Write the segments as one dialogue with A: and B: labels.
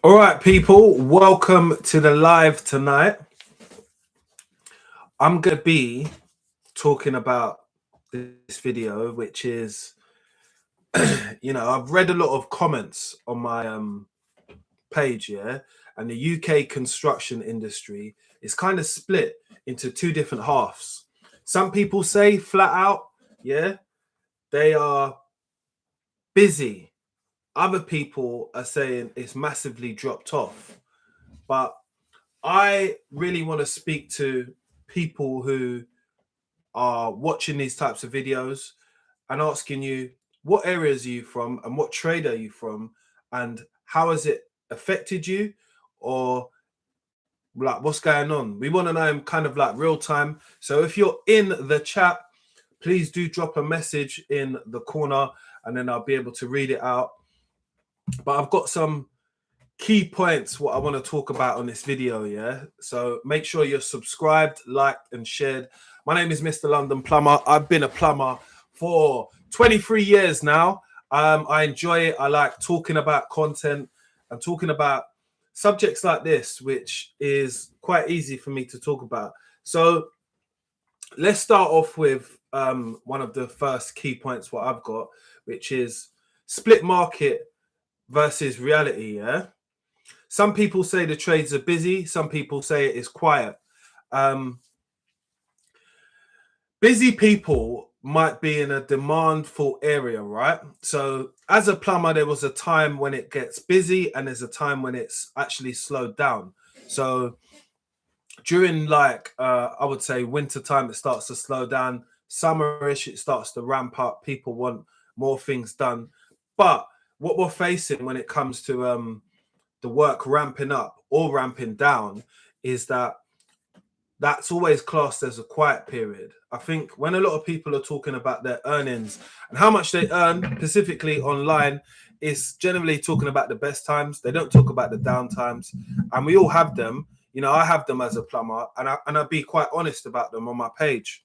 A: All right, people, welcome to the live tonight. I'm going to be talking about this video, which is, I've read a lot of comments on my page, yeah, and the UK construction industry is kind of split into two different halves. Some people say flat out, yeah, they are busy. Other people are saying it's massively dropped off. But I really want to speak to people who are watching these types of videos and asking you, what areas are you from and what trade are you from and how has it affected you, or like what's going on? We want to know in kind of like real time. So if you're in the chat, please do drop a message in the corner and then I'll be able to read it out. But I've got some key points what I want to talk about on this video, yeah? So make sure you're subscribed, liked and shared. My name is Mr. London Plumber. I've been a plumber for 23 years now. I enjoy it. I like talking about content and talking about subjects like this, which is quite easy for me to talk about. So let's start off with one of the first key points what I've got, which is split market versus reality, yeah? Some people say the trades are busy. Some people say it is quiet. Busy people might be in a demandful area, right? So as a plumber, there was a time when it gets busy and there's a time when it's actually slowed down. So during I would say winter time, it starts to slow down. Summerish, it starts to ramp up. People want more things done. But what we're facing when it comes to the work ramping up or ramping down is that's always classed as a quiet period. I think when a lot of people are talking about their earnings and how much they earn specifically online, is generally talking about the best times. They don't talk about the down times, and we all have them. I have them as a plumber, and I'll be quite honest about them on my page.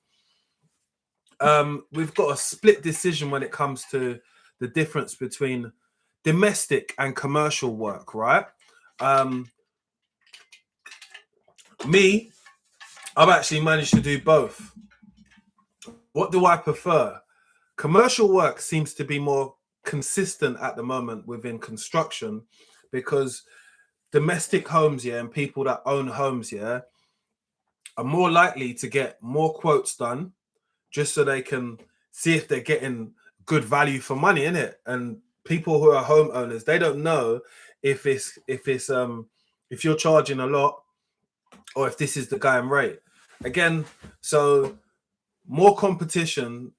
A: We've got a split decision when it comes to the difference between domestic and commercial work, right? I've actually managed to do both. What do I prefer? Commercial work seems to be more consistent at the moment within construction, because domestic homes, yeah, and people that own homes, yeah, are more likely to get more quotes done just so they can see if they're getting good value for money in it. And people who are homeowners, they don't know if you're charging a lot or if this is the going rate. Again, so more competition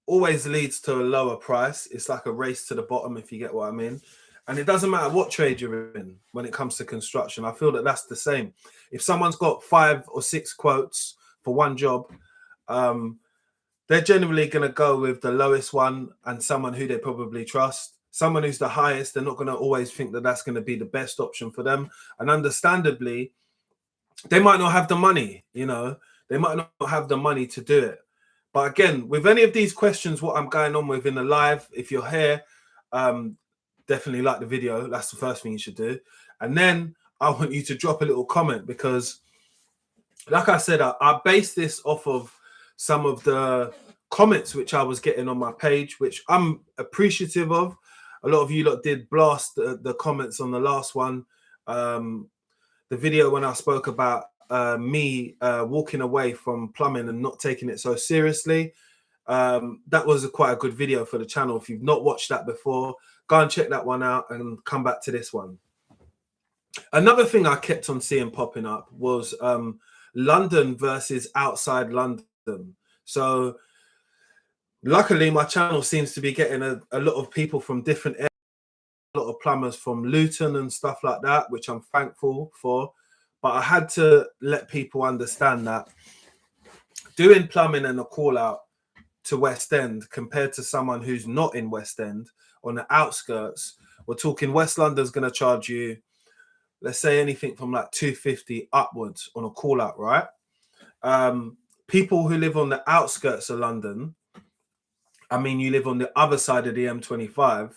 A: always leads to a lower price. It's like a race to the bottom, if you get what I mean. And it doesn't matter what trade you're in when it comes to construction. I feel that that's the same. If someone's got 5 or 6 quotes for one job, they're generally going to go with the lowest one and someone who they probably trust. Someone who's the highest, they're not going to always think that that's going to be the best option for them. And understandably, they might not have the money, they might not have the money to do it. But again, with any of these questions, what I'm going on with in the live, if you're here, definitely like the video. That's the first thing you should do. And then I want you to drop a little comment, because like I said, I based this off of some of the comments which I was getting on my page, which I'm appreciative of. A lot of you lot did blast the comments on the last one. The video when I spoke about me walking away from plumbing and not taking it so seriously. That was quite a good video for the channel. If you've not watched that before, go and check that one out and come back to this one. Another thing I kept on seeing popping up was London versus outside London. So luckily my channel seems to be getting a lot of people from different areas, a lot of plumbers from Luton and stuff like that, which I'm thankful for. But I had to let people understand that doing plumbing and a call out to West End compared to someone who's not in West End, on the outskirts, we're talking West London's going to charge you, let's say, anything from like 250 upwards on a call out, right? People who live on the outskirts of London, I mean, you live on the other side of the M25,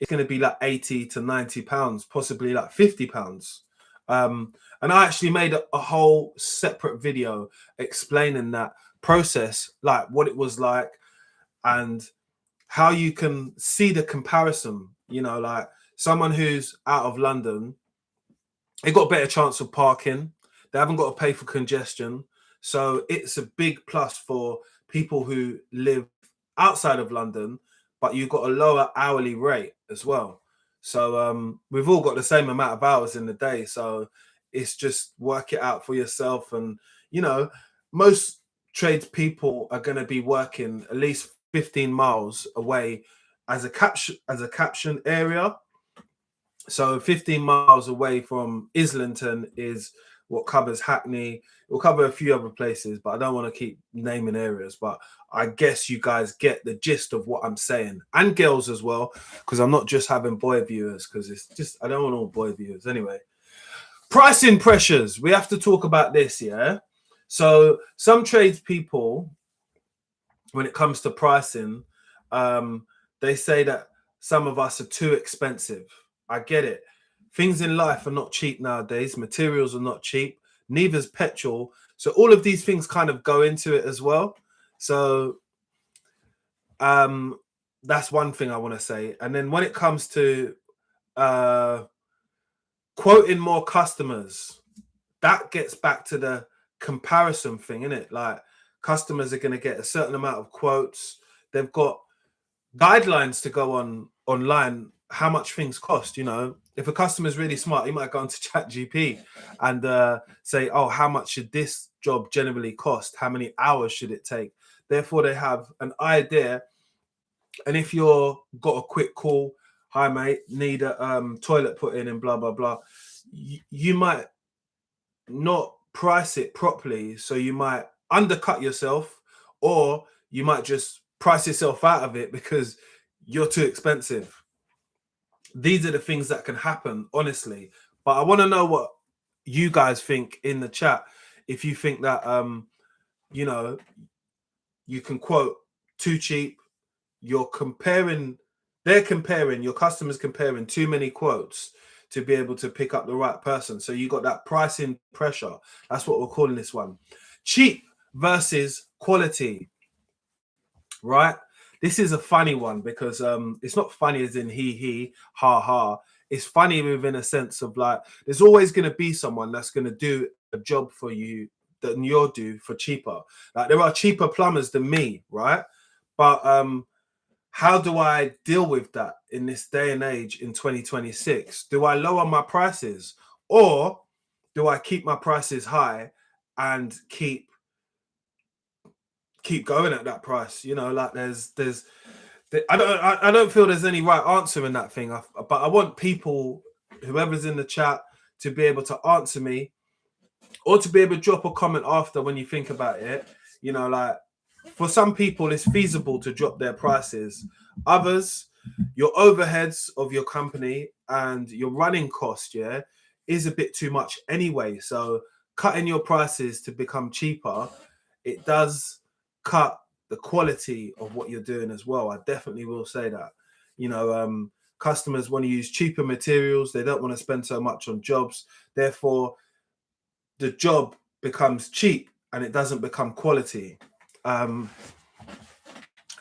A: it's going to be like 80 to 90 pounds, possibly like 50 pounds. And I actually made a whole separate video explaining that process, like what it was like and how you can see the comparison. You know, like someone who's out of London, they got a better chance of parking. They haven't got to pay for congestion. So it's a big plus for people who live outside of London, but you've got a lower hourly rate as well. So we've all got the same amount of hours in the day. So it's just work it out for yourself. And, you know, most tradespeople are going to be working at least 15 miles away as a caption area. So 15 miles away from Islington is what covers Hackney. It will cover a few other places, but I don't want to keep naming areas. But I guess you guys get the gist of what I'm saying, and girls as well, because I'm not just having boy viewers, because it's just, I don't want all boy viewers anyway. Pricing pressures. We have to talk about this, yeah? So some tradespeople, when it comes to pricing, they say that some of us are too expensive. I get it. Things in life are not cheap nowadays. Materials are not cheap. Neither's petrol. So all of these things kind of go into it as well. So that's one thing I want to say. And then when it comes to quoting more customers, that gets back to the comparison thing, isn't it? Like customers are going to get a certain amount of quotes. They've got guidelines to go on online, how much things cost. You know, if a customer is really smart, he might go onto ChatGPT and say, oh, how much should this job generally cost? How many hours should it take? Therefore, they have an idea. And if you're got a quick call, hi mate, need a toilet put in and blah blah blah, you might not price it properly, so you might undercut yourself, or you might just price yourself out of it because you're too expensive. These are the things that can happen, honestly. But I want to know what you guys think in the chat. If you think that you know, you can quote too cheap, you're comparing, they're comparing, your customers comparing too many quotes to be able to pick up the right person. So you got that pricing pressure. That's what we're calling this one. Cheap versus quality, right? This is a funny one because it's not funny as in he, ha, ha. It's funny within a sense of like, there's always going to be someone that's going to do a job for you than you'll do for cheaper. Like there are cheaper plumbers than me, right? But how do I deal with that in this day and age in 2026? Do I lower my prices, or do I keep my prices high and keep going at that price? You know, like I don't feel there's any right answer in that thing. But I want people, whoever's in the chat, to be able to answer me, or to be able to drop a comment after when you think about it. You know, like for some people, it's feasible to drop their prices. Others, your overheads of your company and your running cost, yeah, is a bit too much anyway. So cutting your prices to become cheaper, it does cut the quality of what you're doing as well. I definitely will say that. You know, customers want to use cheaper materials. They don't want to spend so much on jobs. Therefore, the job becomes cheap and it doesn't become quality.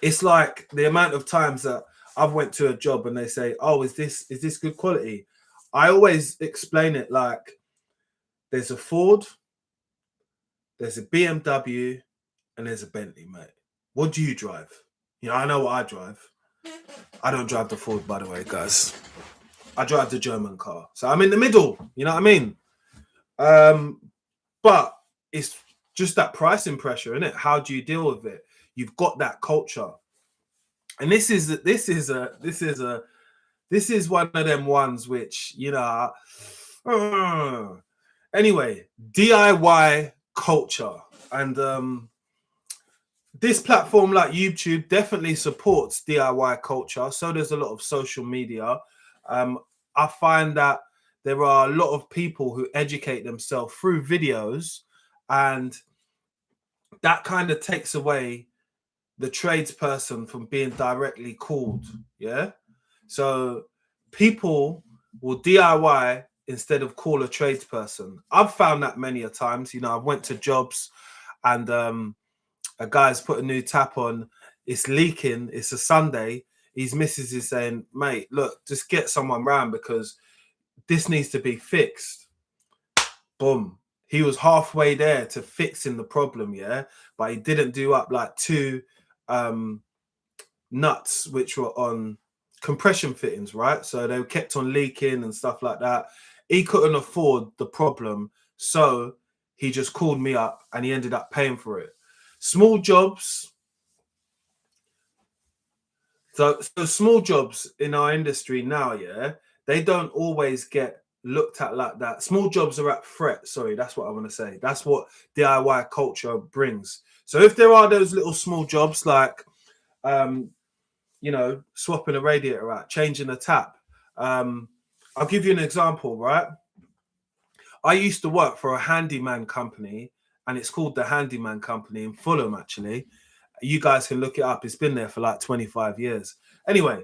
A: It's like the amount of times that I've went to a job and they say, oh, is this good quality? I always explain it like there's a Ford, there's a BMW, and there's a Bentley, mate. What do you drive? You know, I know what I drive. I don't drive the Ford, by the way, guys. I drive the German car. So I'm in the middle, you know what I mean? But it's just that pricing pressure, isn't it? How do you deal with it? You've got that culture. And this is one of them ones which, you know, anyway, DIY culture. And this platform like YouTube definitely supports DIY culture. So there's a lot of social media. I find that there are a lot of people who educate themselves through videos, and that kind of takes away the tradesperson from being directly called. Yeah. So people will DIY instead of call a tradesperson. I've found that many a times. You know, I've went to jobs and a guy's put a new tap on, it's leaking, it's a Sunday. His missus is saying, mate, look, just get someone round because this needs to be fixed. Boom. He was halfway there to fixing the problem, yeah, but he didn't do up like two nuts which were on compression fittings, right? So they kept on leaking and stuff like that. He couldn't afford the problem, so he just called me up and he ended up paying for it. Small jobs. So small jobs in our industry now, yeah, they don't always get looked at like that. Small jobs are at threat. Sorry, that's what I want to say. That's what DIY culture brings. So if there are those little small jobs like, you know, swapping a radiator out, changing a tap. I'll give you an example, right? I used to work for a handyman company, and it's called the Handyman Company in Fulham, actually. You guys can look it up. It's been there for like 25 years. Anyway,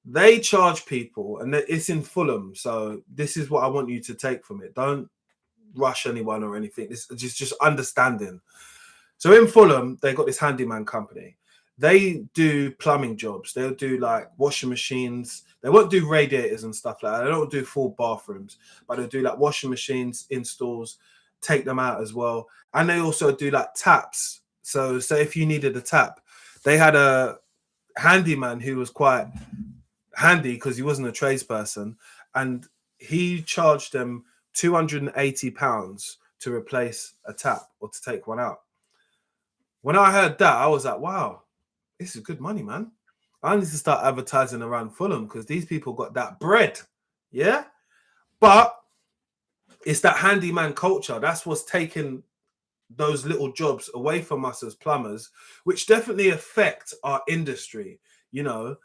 A: they charge people, and it's in Fulham. So this is what I want you to take from it. Don't rush anyone or anything. This just understanding. So in Fulham, they got this handyman company. They do plumbing jobs. They'll do like washing machines. They won't do radiators and stuff like that. They don't do full bathrooms, but they'll do like washing machines, installs, take them out as well. And they also do like taps. So say if you needed a tap, they had a handyman who was quite handy because he wasn't a tradesperson, and he charged them £280 to replace a tap or to take one out. When I heard that, I was like, wow, this is good money, man. I need to start advertising around Fulham because these people got that bread. Yeah. But it's that handyman culture. That's what's taken those little jobs away from us as plumbers, which definitely affect our industry, you know.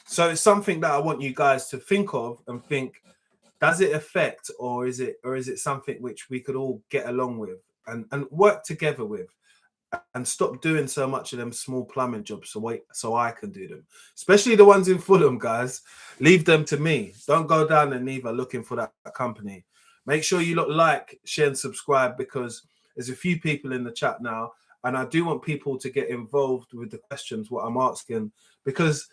A: So it's something that I want you guys to think of and think, does it affect, or is it something which we could all get along with and work together with? And stop doing so much of them small plumbing jobs so I can do them, especially the ones in Fulham, guys. Leave them to me. Don't go down and neither looking for that company. Make sure you like, share and subscribe, because there's a few people in the chat now, and I do want people to get involved with the questions what I'm asking, because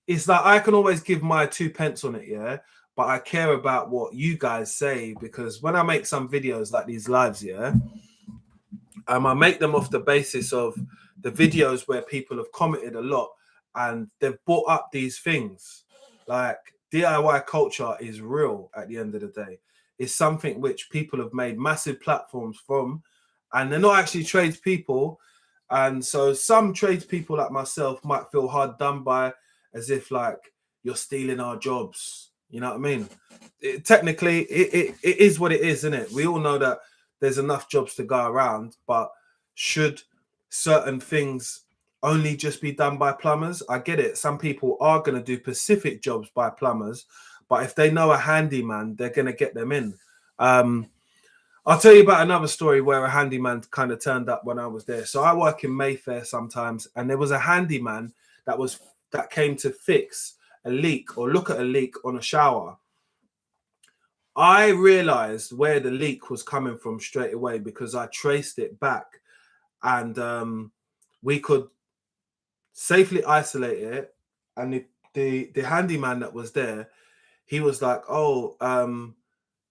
A: it's like I can always give my 2 pence on it, yeah, but I care about what you guys say, because when I make some videos like these lives, yeah, I make them off the basis of the videos where people have commented a lot and they've brought up these things. Like DIY culture is real at the end of the day. It's something which people have made massive platforms from, and they're not actually tradespeople. And so some tradespeople like myself might feel hard done by, as if like you're stealing our jobs. You know what I mean? Technically, it is what it is, isn't it? We all know that there's enough jobs to go around, but should certain things only just be done by plumbers? I get it. Some people are going to do specific jobs by plumbers, but if they know a handyman, they're going to get them in. I'll tell you about another story where a handyman kind of turned up when I was there. So I work in Mayfair sometimes, and there was a handyman that came to fix a leak or look at a leak on a shower. I realized where the leak was coming from straight away because I traced it back, and we could safely isolate it. And the handyman that was there, he was like, "Oh,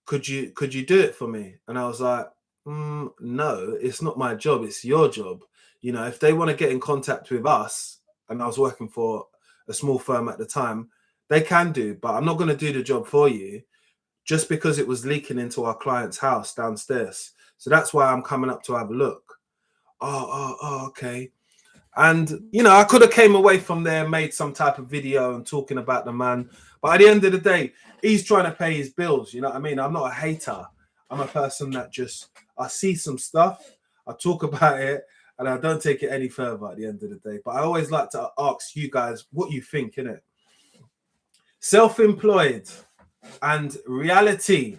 A: could you do it for me?" And I was like, "No, it's not my job. It's your job. You know, if they want to get in contact with us," and I was working for a small firm at the time, they can do, but I'm not going to do the job for you just because it was leaking into our client's house downstairs. So that's why I'm coming up to have a look. Oh, okay. And, you know, I could have came away from there, made some type of video and talking about the man. But at the end of the day, he's trying to pay his bills. You know what I mean? I'm not a hater. I'm a person that I see some stuff, I talk about it, and I don't take it any further at the end of the day. But I always like to ask you guys what you think, innit? Self-employed and reality.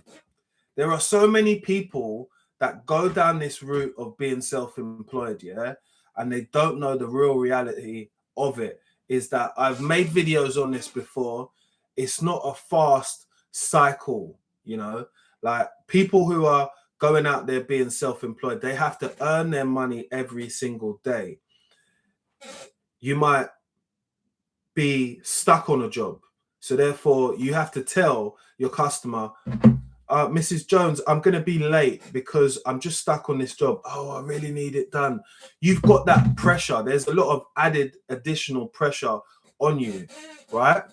A: There are so many people that go down this route of being self-employed, yeah, and they don't know the real reality of it. Is that I've made videos on this before. it's not a fast cycle, you know. Like people who are going out there being self-employed, they have to earn their money every single day. You might be stuck on a job, so therefore you have to tell your customer, Mrs. Jones, I'm going to be late because I'm just stuck on this job. Oh, I really need it done. You've got that pressure. There's a lot of additional pressure on you, right?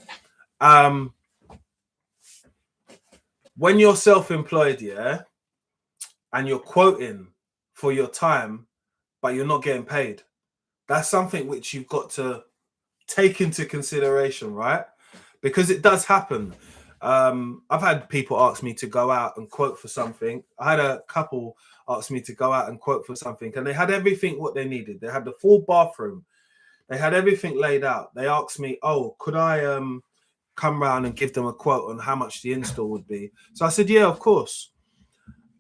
A: When you're self-employed, yeah, and you're quoting for your time, but you're not getting paid, that's something which you've got to take into consideration, right? Because it does happen. I've had people ask me to go out and quote for something. I had a couple ask me to go out and quote for something, and they had everything what they needed. They had the full bathroom. They had everything laid out. They asked me, oh, could I come round and give them a quote on how much the install would be? So I said, yeah, of course.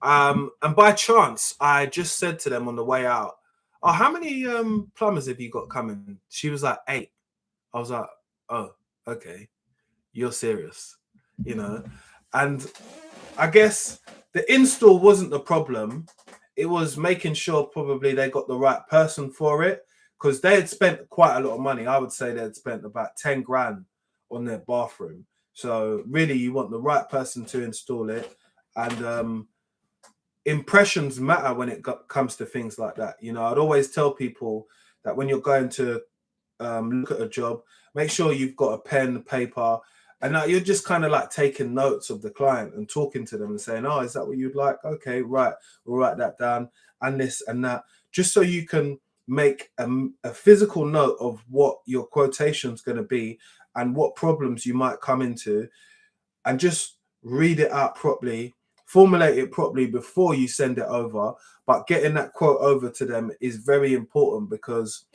A: And by chance, I just said to them on the way out, oh, how many plumbers have you got coming? She was like, 8. I was like, oh, okay, you're serious, you know? And I guess the install wasn't the problem. It was making sure probably they got the right person for it, because they had spent quite a lot of money. I would say they'd spent about 10 grand on their bathroom. So really you want the right person to install it. And impressions matter when it comes to things like that. You know, I'd always tell people that when you're going to look at a job, make sure you've got a pen, paper, and you're just kind of like taking notes of the client and talking to them and saying, oh, is that what you'd like? Okay, right, we'll write that down, and this and that, just so you can make a physical note of what your quotation's going to be and what problems you might come into, and just read it out properly, formulate it properly before you send it over. But getting that quote over to them is very important, because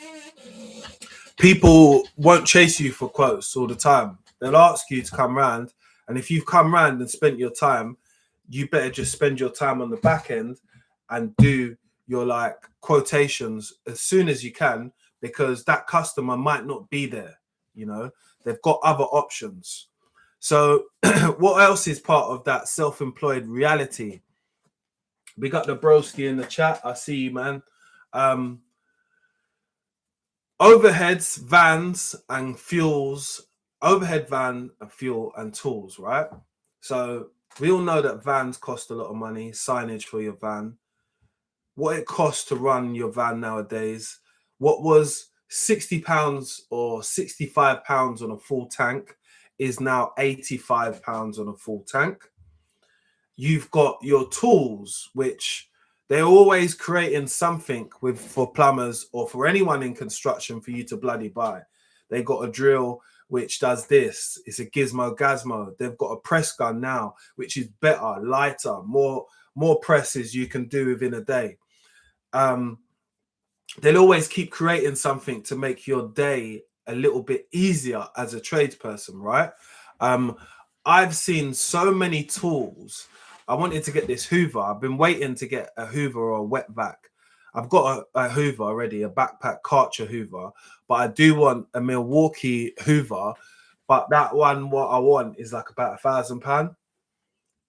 A: people won't chase you for quotes all the time. They'll ask you to come round, and if you've come round and spent your time, you better just spend your time on the back end and do your like quotations as soon as you can, because that customer might not be there, you know, they've got other options. So what else is part of that self-employed reality? We got the broski in the chat. I see you, man. Overheads, vans, and fuels. Overhead van, fuel, and tools, right? So we all know that vans cost a lot of money. Signage for your van, what it costs to run your van nowadays. What was £60 or £65 on a full tank is now £85 on a full tank. You've got your tools, which they're always creating something with for plumbers or for anyone in construction for you to bloody buy. They got a drill which does this. It's a gizmo gazmo. They've got a press gun now, which is better, lighter, more presses you can do within a day. They'll always keep creating something to make your day a little bit easier as a tradesperson, right? I've seen so many tools. I wanted to get this Hoover. I've been waiting to get a Hoover or a wet vac. I've got a Hoover already, a backpack Karcher Hoover, but I do want a Milwaukee Hoover. But that one, what I want is like about £1,000.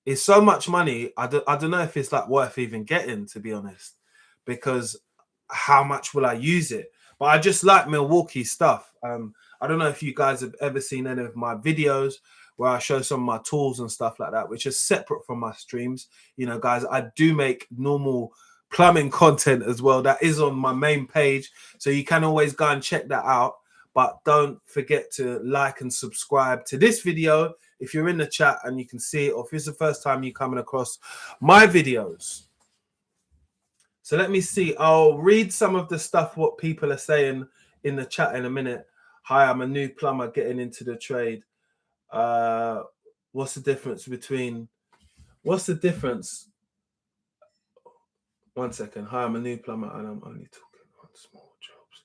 A: It's so much money. I don't know if it's like worth even getting, to be honest, because how much will I use it? But I just like Milwaukee stuff. I don't know if you guys have ever seen any of my videos where I show some of my tools and stuff like that, which is separate from my streams. You know, guys, I do make normal plumbing content as well. That is on my main page, so you can always go and check that out. But don't forget to like and subscribe to this video if you're in the chat and you can see it, or if it's the first time you're coming across my videos. So let me see. I'll read some of the stuff what people are saying in the chat in a minute. Hi, I'm a new plumber getting into the trade. What's the difference between... What's the difference? 1 second. Hi, I'm a new plumber and I'm only talking on small jobs.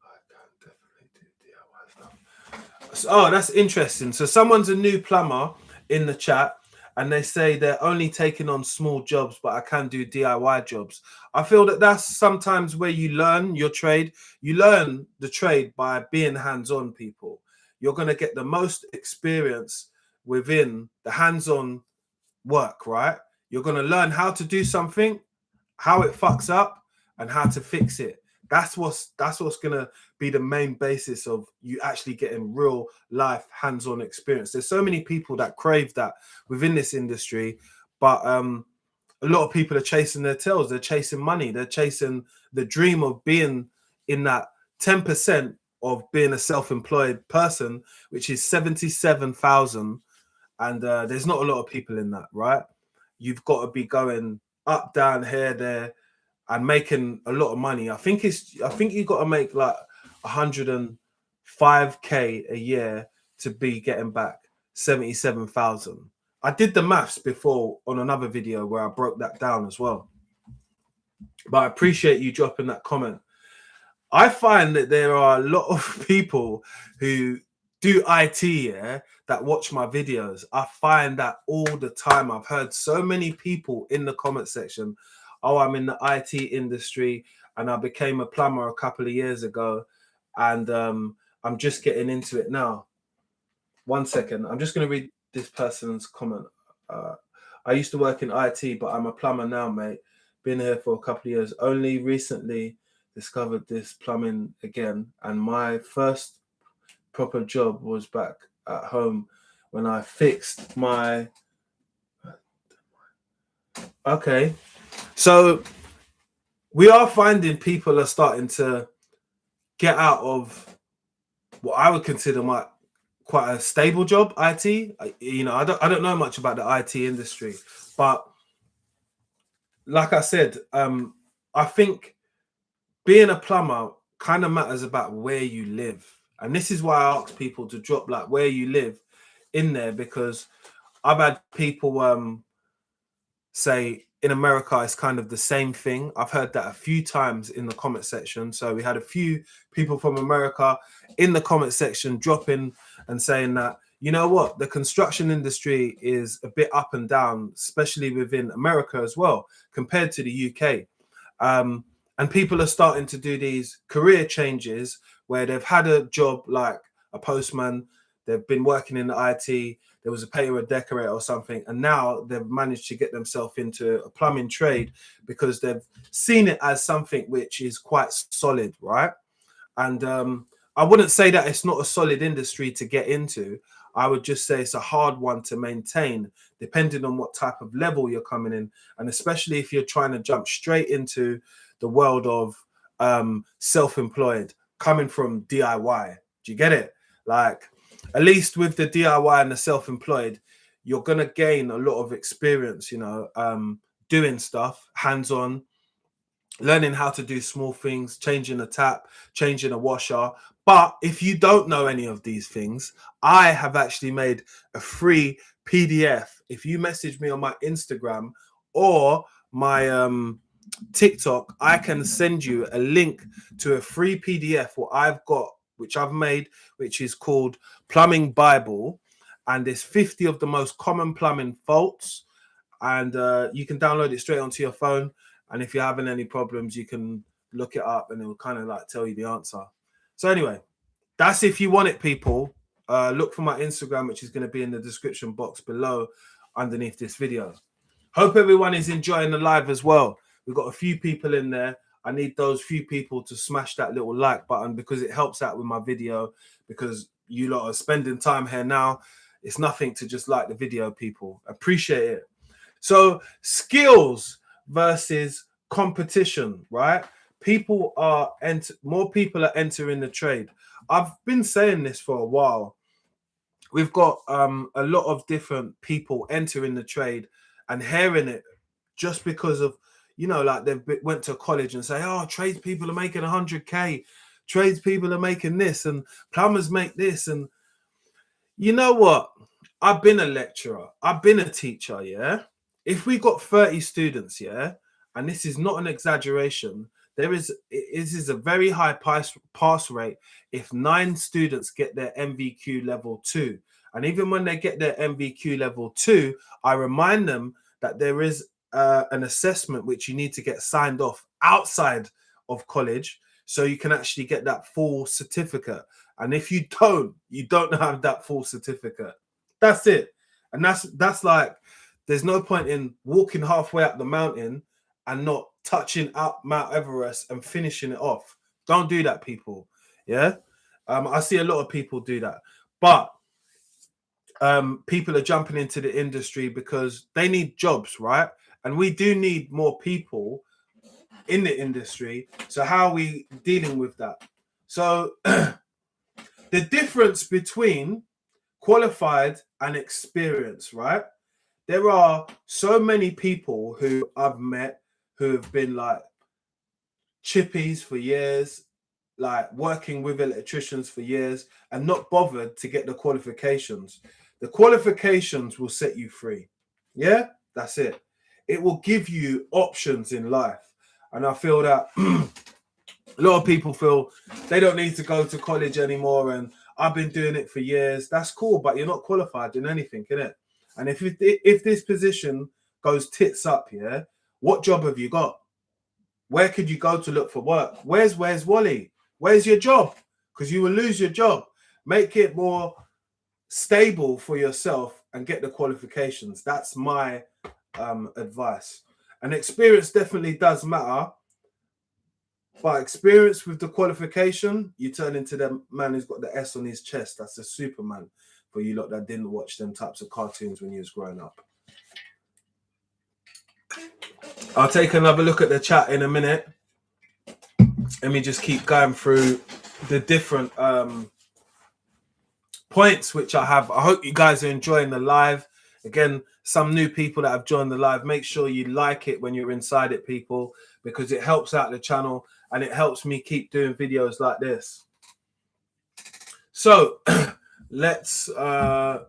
A: I can definitely do DIY stuff. So, oh, that's interesting. So someone's a new plumber in the chat, and they say they're only taking on small jobs, but I can do DIY jobs. I feel that that's sometimes where you learn your trade. You learn the trade by being hands-on, people. you're going to get the most experience within the hands-on work, right? You're going to learn how to do something, how it fucks up, and how to fix it. That's what's going to be the main basis of you actually getting real life hands-on experience. There's so many people that crave that within this industry, but a lot of people are chasing their tails. They're chasing money. They're chasing the dream of being in that 10% of being a self-employed person, which is 77,000. And there's not a lot of people in that, right? You've got to be going up, down, here, there, and making a lot of money. I think you got to make like 105k a year to be getting back 77,000. I did the maths before on another video where I broke that down as well. But I appreciate you dropping that comment. I find that there are a lot of people who do IT, yeah, that watch my videos. I find that all the time. I've heard so many people in the comment section, oh, I'm in the IT industry and I became a plumber a couple of years ago and I'm just getting into it now. 1 second. I'm just going to read this person's comment. I used to work in IT, but I'm a plumber now, mate. Been here for a couple of years. Only recently discovered this plumbing again. And my first proper job was back at home when I fixed my... Okay. So we are finding people are starting to get out of what I would consider quite a stable job, IT. You know, I don't know much about the IT industry, but like I said, I think being a plumber kind of matters about where you live. And this is why I ask people to drop like where you live in there, because I've had people say in America it's kind of the same thing. I've heard that a few times in the comment section. So we had a few people from America in the comment section dropping and saying that, you know what, the construction industry is a bit up and down, especially within America as well, compared to the UK. And people are starting to do these career changes where they've had a job like a postman, they've been working in the IT, there was a painter or decorator or something, and now they've managed to get themselves into a plumbing trade because they've seen it as something which is quite solid, right? And I wouldn't say that it's not a solid industry to get into. I would just say it's a hard one to maintain, depending on what type of level you're coming in, and especially if you're trying to jump straight into the world of self-employed, coming from DIY. Do you get it? Like, at least with the DIY and the self-employed, you're gonna gain a lot of experience, you know, doing stuff hands-on, learning how to do small things, changing a tap, changing a washer. But if you don't know any of these things, I have actually made a free PDF. If you message me on my Instagram or my TikTok, I can send you a link to a free PDF what I've got, which I've made, which is called Plumbing Bible. And there's 50 of the most common plumbing faults. And you can download it straight onto your phone. And if you're having any problems, you can look it up and it will kind of like tell you the answer. So anyway, that's if you want it, people. Look for my Instagram, which is going to be in the description box below underneath this video. Hope everyone is enjoying the live as well. We've got a few people in there. I need those few people to smash that little like button because it helps out with my video, because you lot are spending time here now. It's nothing to just like the video, people. Appreciate it. So skills versus competition, right? More people are entering the trade. I've been saying this for a while. We've got a lot of different people entering the trade and hearing it just because of, you know, like they've went to college and say, oh, tradespeople are making 100k, tradespeople are making this, and plumbers make this. And you know what? I've been a lecturer, I've been a teacher, yeah? If we got 30 students, yeah, and this is not an exaggeration, it is a very high pass rate if 9 students get their MVQ level 2. And even when they get their MVQ level 2, I remind them that there is an assessment which you need to get signed off outside of college, so you can actually get that full certificate. And if you don't have that full certificate. That's it. And that's like, there's no point in walking halfway up the mountain and not touching up Mount Everest and finishing it off. Don't do that, people. Yeah. I see a lot of people do that. But people are jumping into the industry because they need jobs, right? And we do need more people in the industry. So how are we dealing with that? So the difference between qualified and experienced, right? There are so many people who I've met who have been like chippies for years, like working with electricians for years and not bothered to get the qualifications. The qualifications will set you free. Yeah, that's it. It will give you options in life. And I feel that a lot of people feel they don't need to go to college anymore. And I've been doing it for years. That's cool, but you're not qualified in anything, innit? And if this position goes tits up, yeah, what job have you got? Where could you go to look for work? Where's Wally? Where's your job? Because you will lose your job. Make it more stable for yourself and get the qualifications. That's my advice. And experience definitely does matter. But experience with the qualification, you turn into the man who's got the S on his chest. That's a Superman for you lot that didn't watch them types of cartoons when you was growing up. I'll take another look at the chat in a minute. Let me just keep going through the different points which I have. I hope you guys are enjoying the live. Again, some new people that have joined the live, make sure you like it when you're inside it, people, because it helps out the channel and it helps me keep doing videos like this. So let's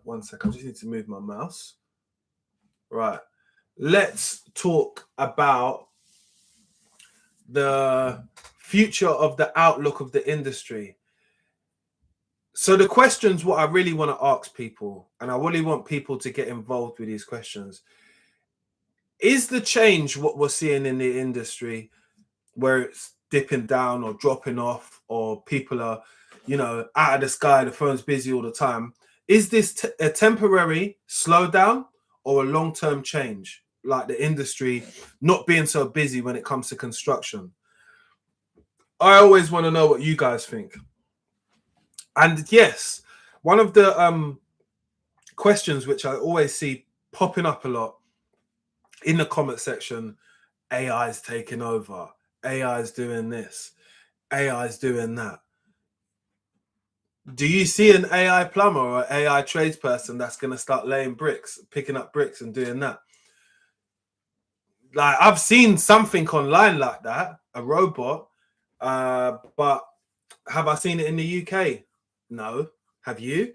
A: one second, I just need to move my mouse. Right, let's talk about the future of the outlook of the industry. So the questions, what I really want to ask people, and I really want people to get involved with these questions, is the change what we're seeing in the industry where it's dipping down or dropping off, or people are, you know, out of the sky, the phone's busy all the time, is this a temporary slowdown or a long-term change, like the industry not being so busy when it comes to construction? I always want to know what you guys think. And yes, one of the questions which I always see popping up a lot in the comment section, AI is taking over, AI is doing this, AI is doing that. Do you see an AI plumber or an AI tradesperson that's going to start laying bricks, picking up bricks and doing that? Like, I've seen something online like that, a robot, but have I seen it in the UK? No. Have you?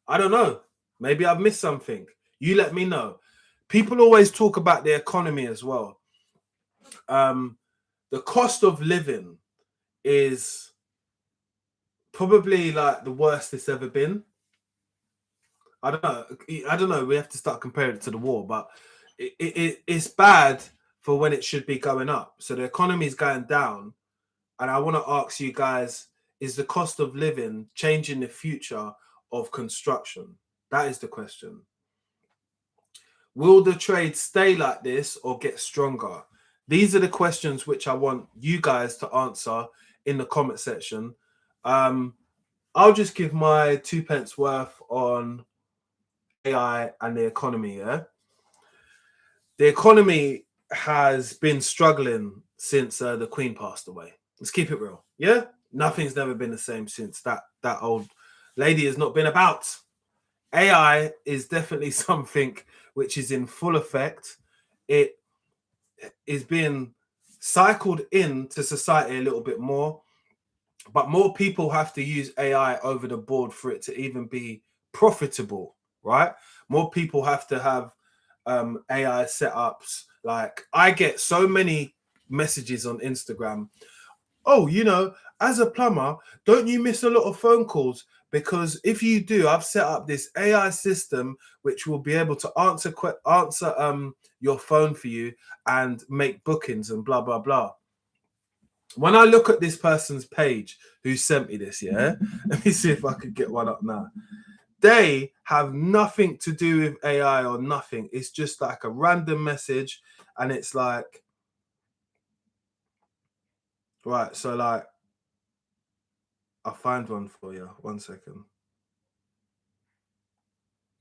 A: I don't know. Maybe I've missed something. You let me know. People always talk about the economy as well. The cost of living is probably like the worst it's ever been. I don't know. We have to start comparing it to the war, but it's bad for when it should be going up. So the economy is going down. And I want to ask you guys, is the cost of living changing the future of construction? That is the question. Will the trade stay like this or get stronger? These are the questions which I want you guys to answer in the comment section. I'll just give my 2 pence worth on AI and the economy. Yeah, the economy has been struggling since the Queen passed away. Let's keep it real. Yeah, nothing's never been the same since that old lady has not been about. AI is definitely something which is in full effect. It is being cycled into society a little bit more, but more people have to use AI over the board for it to even be profitable, right? More people have to have AI setups. Like, I get so many messages on Instagram. Oh, you know, as a plumber, don't you miss a lot of phone calls? Because if you do, I've set up this AI system which will be able to answer your phone for you and make bookings and blah, blah, blah. When I look at this person's page who sent me this, yeah, let me see if I could get one up now. They have nothing to do with AI or nothing. It's just like a random message, and it's like, right, so like, I'll find one for you. 1 second.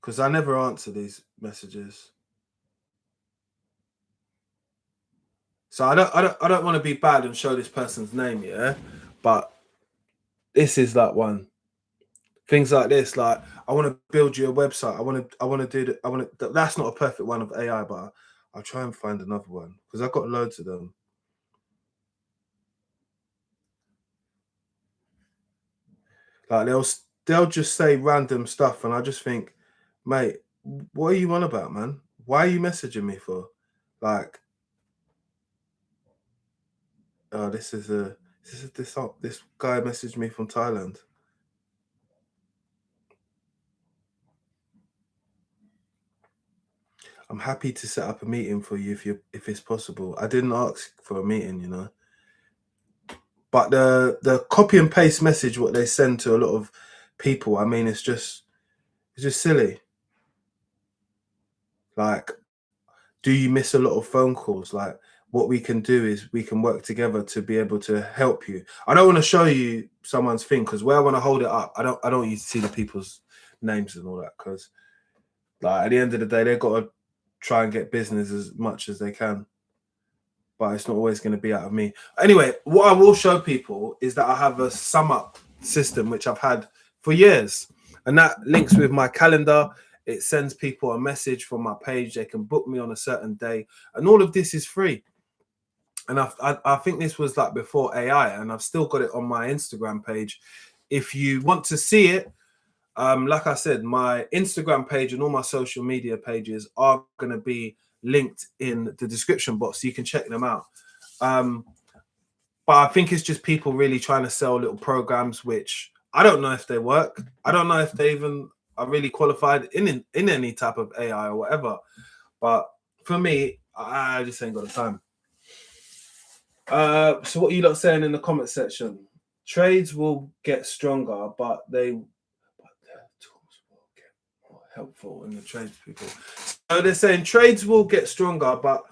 A: Because I never answer these messages. So I don't want to be bad and show this person's name, yeah. But this is like one. Things like this, like I want to build you a website. I want to do that. That's not a perfect one of AI, but I'll try and find another one because I've got loads of them. Like they'll just say random stuff, and I just think, mate, what are you on about, man? Why are you messaging me for? Like, oh, this guy messaged me from Thailand. I'm happy to set up a meeting for you if it's possible. I didn't ask for a meeting, you know. But the copy and paste message what they send to a lot of people, I mean, it's just silly. Like, do you miss a lot of phone calls? Like, what we can do is we can work together to be able to help you. I don't want to show you someone's thing because where I want to hold it up, I don't want you to see the people's names and all that because like at the end of the day, they've got to try and get business as much as they can. But it's not always going to be out of me. Anyway, what I will show people is that I have a sum up system which I've had for years, and that links with my calendar. It sends people a message from my page. They can book me on a certain day, and all of this is free. And I think this was like before AI, and I've still got it on my Instagram page. If you want to see it, like I said, my Instagram page and all my social media pages are going to be linked in the description box, so you can check them out. But I think it's just people really trying to sell little programs, which I don't know if they work. I don't know if they even are really qualified in any type of AI or whatever. But for me, I just ain't got the time. So what are you lot saying in the comment section? Trades will get stronger, but their tools will get more helpful in the trades people. So they're saying trades will get stronger, but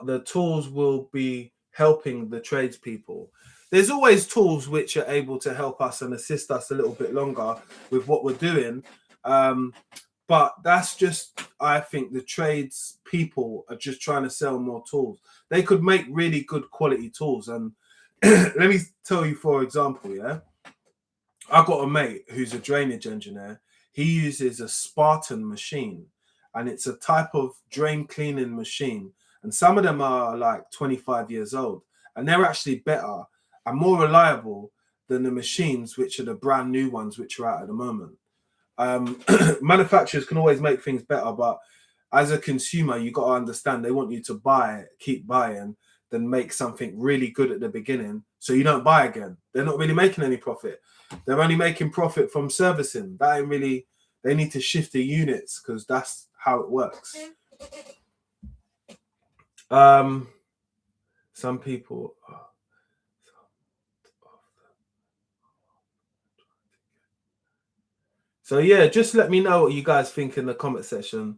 A: the tools will be helping the tradespeople. There's always tools which are able to help us and assist us a little bit longer with what we're doing. But that's just, I think the trades people are just trying to sell more tools. They could make really good quality tools. And let me tell you, for example, yeah, I've got a mate who's a drainage engineer. He uses a Spartan machine, and it's a type of drain cleaning machine. And some of them are like 25 years old, and they're actually better and more reliable than the machines, which are the brand new ones, which are out at the moment. Manufacturers can always make things better, but as a consumer, you got to understand they want you to buy, keep buying, then make something really good at the beginning so you don't buy again. They're not really making any profit. They're only making profit from servicing. That ain't really, they need to shift the units because that's how it works. Some people. So yeah, just let me know what you guys think in the comment section.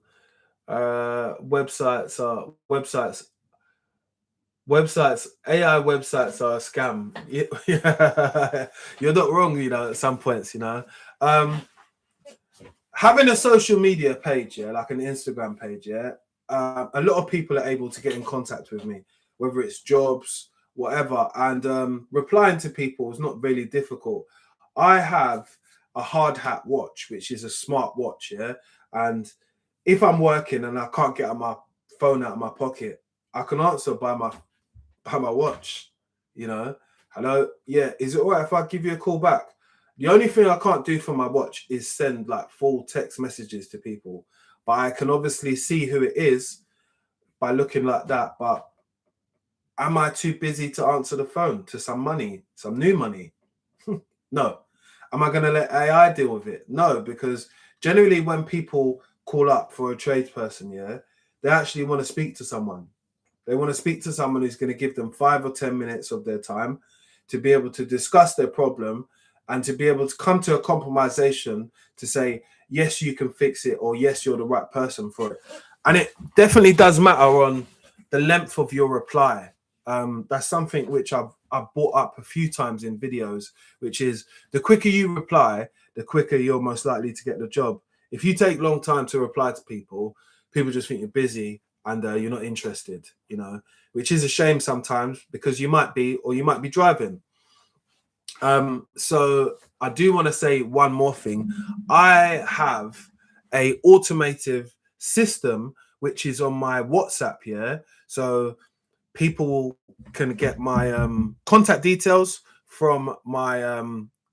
A: Websites, AI websites are a scam. Yeah, you're not wrong, you know, at some points, you know. Having a social media page, yeah, like an Instagram page, yeah, a lot of people are able to get in contact with me, whether it's jobs, whatever, and replying to people is not really difficult. I have a hard hat watch, which is a smart watch, yeah, and if I'm working and I can't get my phone out of my pocket, I can answer by my watch, you know. Hello, yeah, is it all right if I give you a call back? The only thing I can't do from my watch is send like full text messages to people, but I can obviously see who it is by looking like that. But am I too busy to answer the phone to some new money? No. Am I going to let AI deal with it? No, because generally when people call up for a tradesperson, yeah, they actually want to speak to someone. They want to speak to someone who's going to give them 5 or 10 minutes of their time to be able to discuss their problem and to be able to come to a compromisation to say, yes, you can fix it, or yes, you're the right person for it. And it definitely does matter on the length of your reply. That's something which I've brought up a few times in videos, which is the quicker you reply, the quicker you're most likely to get the job. If you take long time to reply to people, people just think you're busy and you're not interested, you know, which is a shame sometimes because you might be, or you might be driving. So I do want to say one more thing. I have a automated system which is on my WhatsApp here. So people can get my contact details from my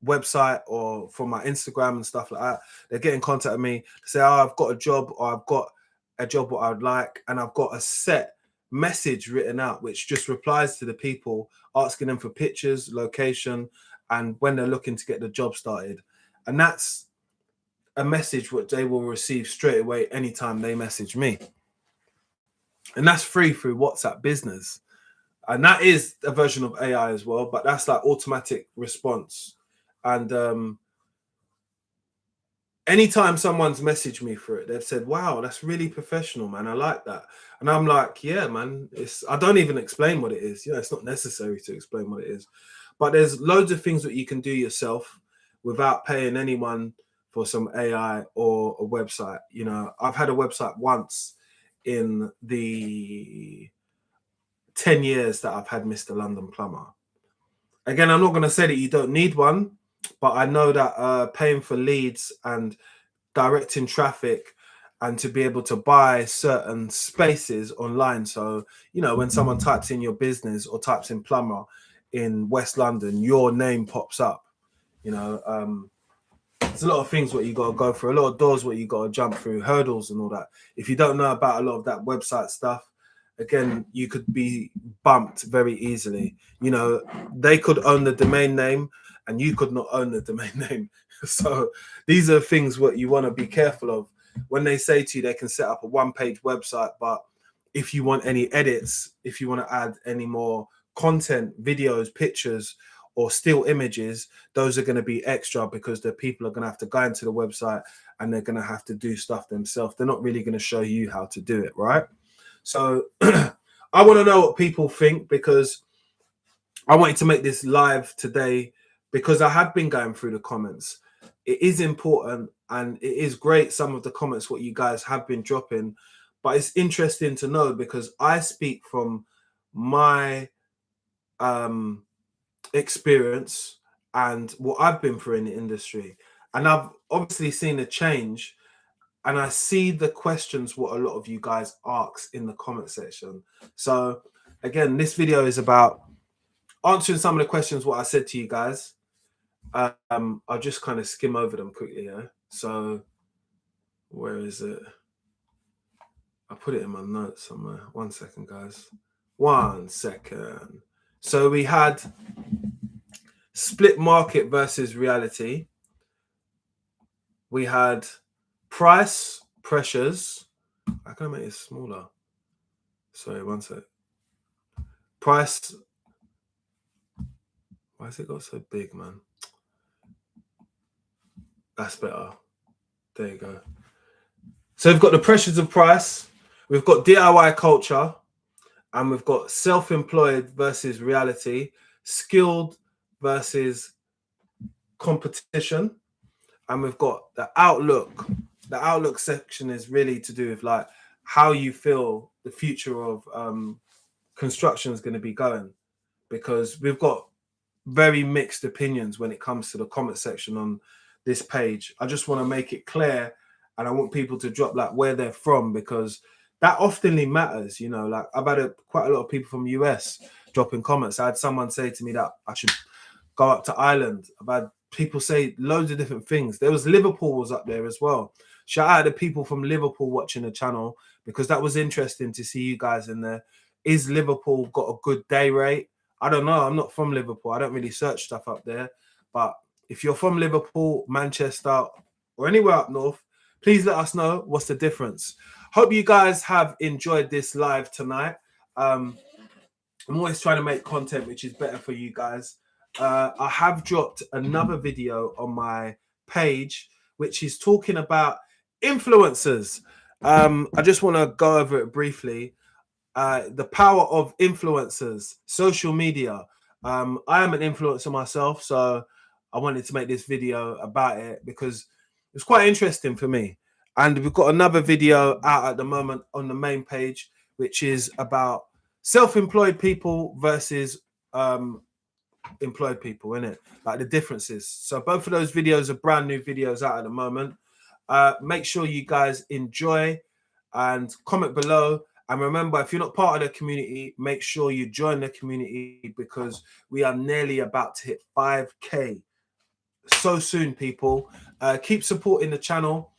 A: website or from my Instagram and stuff like that. They get in contact with me, say, oh, I've got a job, or I've got a job what I'd like, and I've got a set message written out which just replies to the people, asking them for pictures, location, and when they're looking to get the job started. And that's a message which they will receive straight away anytime they message me. And that's free through WhatsApp Business. And that is a version of AI as well, but that's like automatic response. And anytime someone's messaged me for it, they've said, wow, that's really professional, man. I like that. And I'm like, yeah, man, I don't even explain what it is. You know, it's not necessary to explain what it is. But there's loads of things that you can do yourself without paying anyone for some AI or a website. You know, I've had a website once in the 10 years that I've had Mr. London Plumber. Again, I'm not going to say that you don't need one, but I know that paying for leads and directing traffic and to be able to buy certain spaces online. So, you know, when someone types in your business or types in plumber in West London, your name pops up. You know, there's a lot of things what you got to go through, a lot of doors what you got to jump through, hurdles and all that. If you don't know about a lot of that website stuff, again, you could be bumped very easily. You know, they could own the domain name and you could not own the domain name. So these are things what you want to be careful of. When they say to you they can set up a one-page website, but if you want any edits, if you want to add any more content, videos, pictures, or still images, those are going to be extra because the people are going to have to go into the website and they're going to have to do stuff themselves. They're not really going to show you how to do it, right? So I want to know what people think, because I wanted to make this live today because I have been going through the comments. It is important and it is great, some of the comments what you guys have been dropping, but it's interesting to know because I speak from my experience and what I've been through in the industry, and I've obviously seen a change, and I see the questions what a lot of you guys ask in the comment section. So again, this video is about answering some of the questions what I said to you guys. I'll just kind of skim over them quickly here. So where is it? I put it in my notes somewhere. 1 second, guys. 1 second. So we had split market versus reality. We had price pressures. How can I make it smaller? Sorry, 1 sec. Price. Why has it got so big, man? That's better. There you go. So we've got the pressures of price. We've got DIY culture. And we've got self-employed versus reality. Skilled versus competition. And we've got the outlook. The outlook section is really to do with like how you feel the future of construction is going to be going, because we've got very mixed opinions when it comes to the comment section on this page. I just want to make it clear, and I want people to drop like where they're from, because that oftenly matters. You know, like I've had quite a lot of people from US dropping comments. I had someone say to me that I should go up to Ireland. I've had people say loads of different things. There was Liverpool was up there as well. Shout out to people from Liverpool watching the channel, because that was interesting to see you guys in there. Is Liverpool got a good day rate? I don't know. I'm not from Liverpool. I don't really search stuff up there. But if you're from Liverpool, Manchester, or anywhere up north, please let us know what's the difference. Hope you guys have enjoyed this live tonight. I'm always trying to make content which is better for you guys. I have dropped another video on my page which is talking about influencers. I just want to go over it briefly. The power of influencers, social media. I am an influencer myself, so I wanted to make this video about it because it's quite interesting for me. And we've got another video out at the moment on the main page, which is about self-employed people versus employed people, innit? Like the differences. So both of those videos are brand new videos out at the moment. Make sure you guys enjoy and comment below. And remember, if you're not part of the community, make sure you join the community because we are nearly about to hit 5K so soon, people. Keep supporting the channel.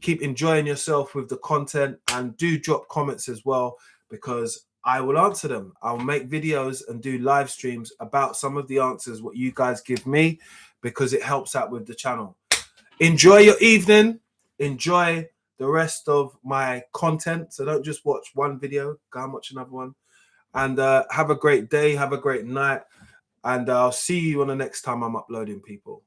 A: Keep enjoying yourself with the content, and do drop comments as well because I will answer them. I'll make videos and do live streams about some of the answers what you guys give me because it helps out with the channel. Enjoy your evening. Enjoy the rest of my content. So don't just watch one video, go and watch another one. And have a great day. Have a great night. And I'll see you on the next time I'm uploading, people.